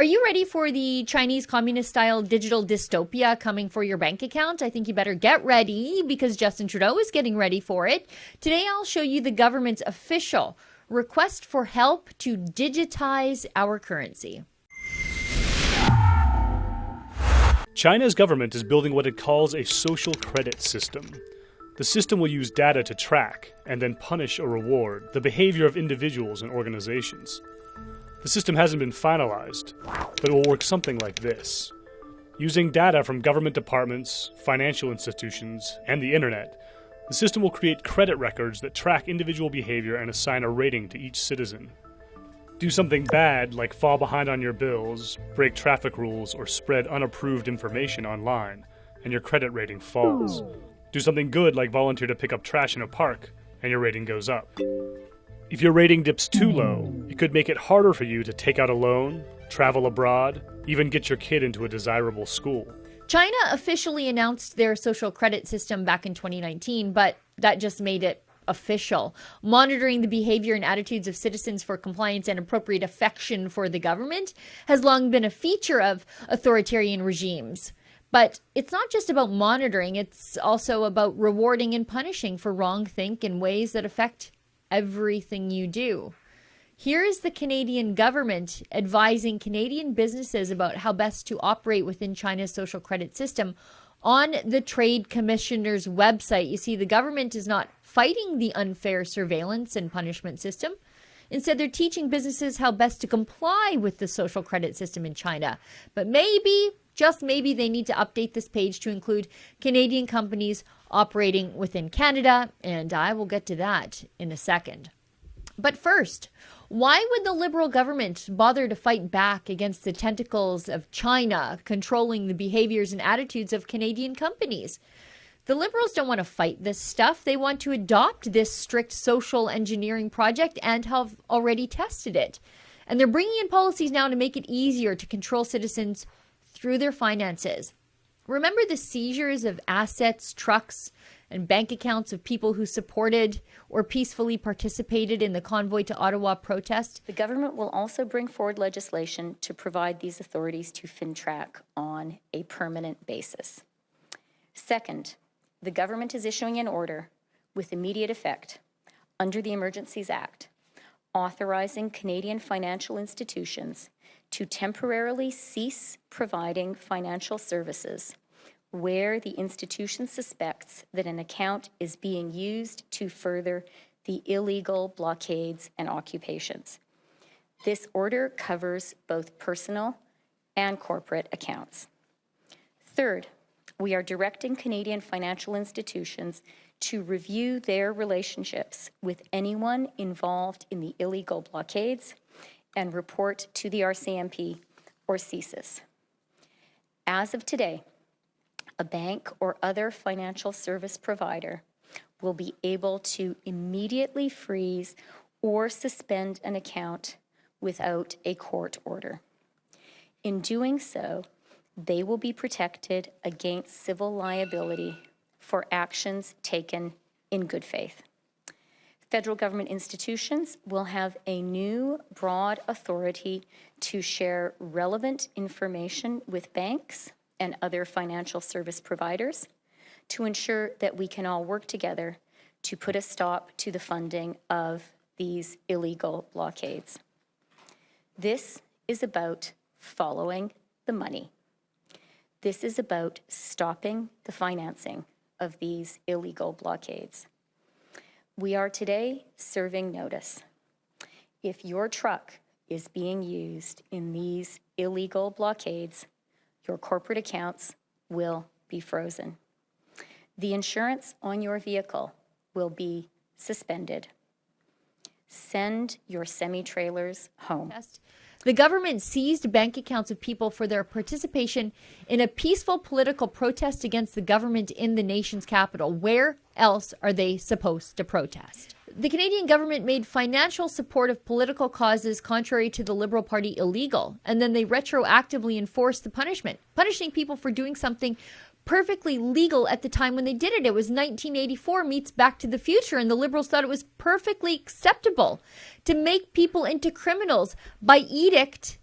Are you ready for the Chinese communist-style digital dystopia coming for your bank account? I think you better get ready because Justin Trudeau is getting ready for it. Today, I'll show you the government's official request for help to digitize our currency. China's government is building what it calls a social credit system. The system will use data to track and then punish or reward the behavior of individuals and organizations. The system hasn't been finalized, but it will work something like this. Using data from government departments, financial institutions, and the internet, the system will create credit records that track individual behavior and assign a rating to each citizen. Do something bad, like fall behind on your bills, break traffic rules, or spread unapproved information online, and your credit rating falls. Do something good, like volunteer to pick up trash in a park, and your rating goes up. If your rating dips too low, it could make it harder for you to take out a loan, travel abroad, even get your kid into a desirable school. China officially announced their social credit system back in 2019, but that just made it official. Monitoring the behavior and attitudes of citizens for compliance and appropriate affection for the government has long been a feature of authoritarian regimes. But it's not just about monitoring, it's also about rewarding and punishing for wrong think in ways that affect everything you do. Here is the Canadian government advising Canadian businesses about how best to operate within China's social credit system. On the Trade Commissioner's website, you see the government is not fighting the unfair surveillance and punishment system. Instead, they're teaching businesses how best to comply with the social credit system in China. But maybe, just maybe, they need to update this page to include Canadian companies operating within Canada, and I will get to that in a second. But first, why would the Liberal government bother to fight back against the tentacles of China controlling the behaviors and attitudes of Canadian companies? The Liberals don't want to fight this stuff. They want to adopt this strict social engineering project and have already tested it. And they're bringing in policies now to make it easier to control citizens through their finances. Remember the seizures of assets, trucks, and bank accounts of people who supported or peacefully participated in the Convoy to Ottawa protest? The government will also bring forward legislation to provide these authorities to FinTrack on a permanent basis. Second, the government is issuing an order with immediate effect under the Emergencies Act, authorizing Canadian financial institutions to temporarily cease providing financial services where the institution suspects that an account is being used to further the illegal blockades and occupations. This order covers both personal and corporate accounts. Third, we are directing Canadian financial institutions to review their relationships with anyone involved in the illegal blockades and report to the RCMP or CSIS. As of today, a bank or other financial service provider will be able to immediately freeze or suspend an account without a court order. In doing so, they will be protected against civil liability for actions taken in good faith. Federal government institutions will have a new broad authority to share relevant information with banks and other financial service providers to ensure that we can all work together to put a stop to the funding of these illegal blockades. This is about following the money. This is about stopping the financing of these illegal blockades. We are today serving notice. If your truck is being used in these illegal blockades, your corporate accounts will be frozen. The insurance on your vehicle will be suspended. Send your semi-trailers home. The government seized bank accounts of people for their participation in a peaceful political protest against the government in the nation's capital. Where else are they supposed to protest? The Canadian government made financial support of political causes contrary to the Liberal Party illegal, and then they retroactively enforced the punishment, punishing people for doing something perfectly legal at the time when they did it. It was 1984 meets Back to the Future, and the Liberals thought it was perfectly acceptable to make people into criminals by edict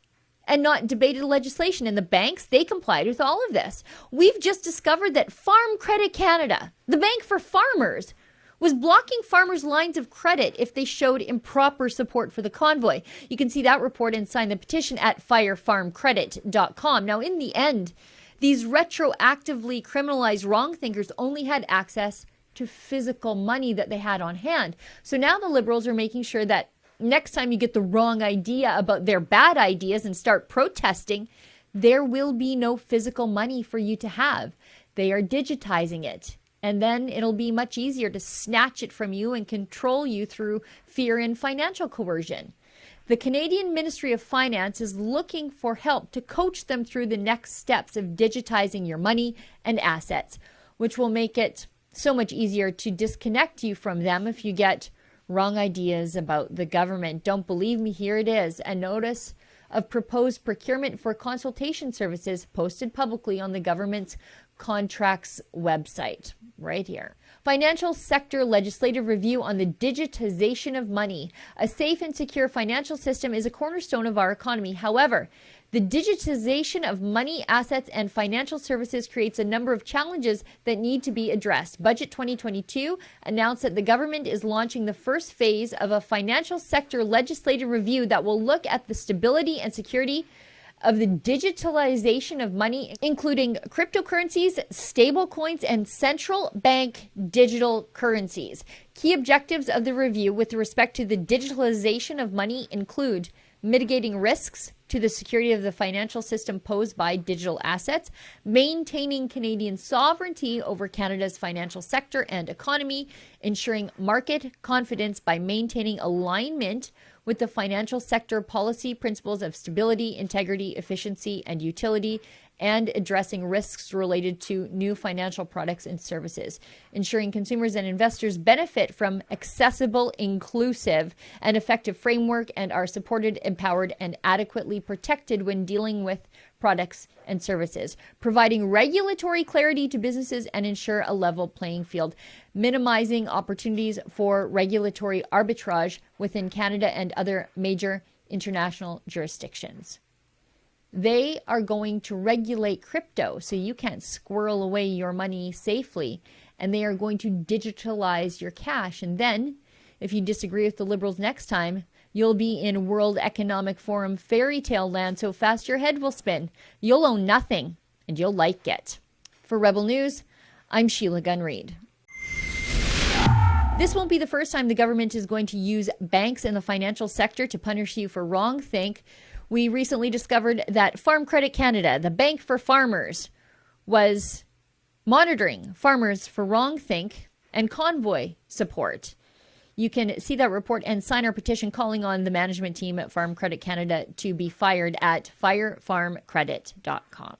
and not debated legislation. And the banks, they complied with all of this. We've just discovered that Farm Credit Canada, the bank for farmers, was blocking farmers' lines of credit if they showed improper support for the convoy. You can see that report and sign the petition at firefarmcredit.com. Now, in the end, these retroactively criminalized wrongthinkers only had access to physical money that they had on hand. So now the Liberals are making sure that next time you get the wrong idea about their bad ideas and start protesting, there will be no physical money for you to have. They are digitizing it. And then it'll be much easier to snatch it from you and control you through fear and financial coercion. The Canadian Ministry of Finance is looking for help to coach them through the next steps of digitizing your money and assets, which will make it so much easier to disconnect you from them if you get wrong ideas about the government. Don't believe me? Here it is. A notice of proposed procurement for consultation services posted publicly on the government's contracts website right here. Financial sector legislative review on the digitization of money. A safe and secure financial system is a cornerstone of our economy. However, the digitization of money, assets, and financial services creates a number of challenges that need to be addressed. Budget 2022 announced that the government is launching the first phase of a financial sector legislative review that will look at the stability and security of the digitalization of money, including cryptocurrencies, stable coins, and central bank digital currencies. Key objectives of the review with respect to the digitalization of money include mitigating risks to the security of the financial system posed by digital assets, maintaining Canadian sovereignty over Canada's financial sector and economy, ensuring market confidence by maintaining alignment with the financial sector policy principles of stability, integrity, efficiency, and utility, and addressing risks related to new financial products and services, ensuring consumers and investors benefit from accessible, inclusive, and effective framework and are supported, empowered, and adequately protected when dealing with products and services, providing regulatory clarity to businesses and ensure a level playing field, minimizing opportunities for regulatory arbitrage within Canada and other major international jurisdictions. They are going to regulate crypto so you can't squirrel away your money safely, and they are going to digitalize your cash. And then, if you disagree with the Liberals next time, you'll be in World Economic Forum fairy tale land so fast your head will spin. You'll own nothing, and you'll like it. For Rebel News, I'm Sheila Gunn Reid. This won't be the first time the government is going to use banks in the financial sector to punish you for wrongthink. We recently discovered that Farm Credit Canada, the bank for farmers, was monitoring farmers for wrongthink and convoy support. You can see that report and sign our petition calling on the management team at Farm Credit Canada to be fired at firefarmcredit.com.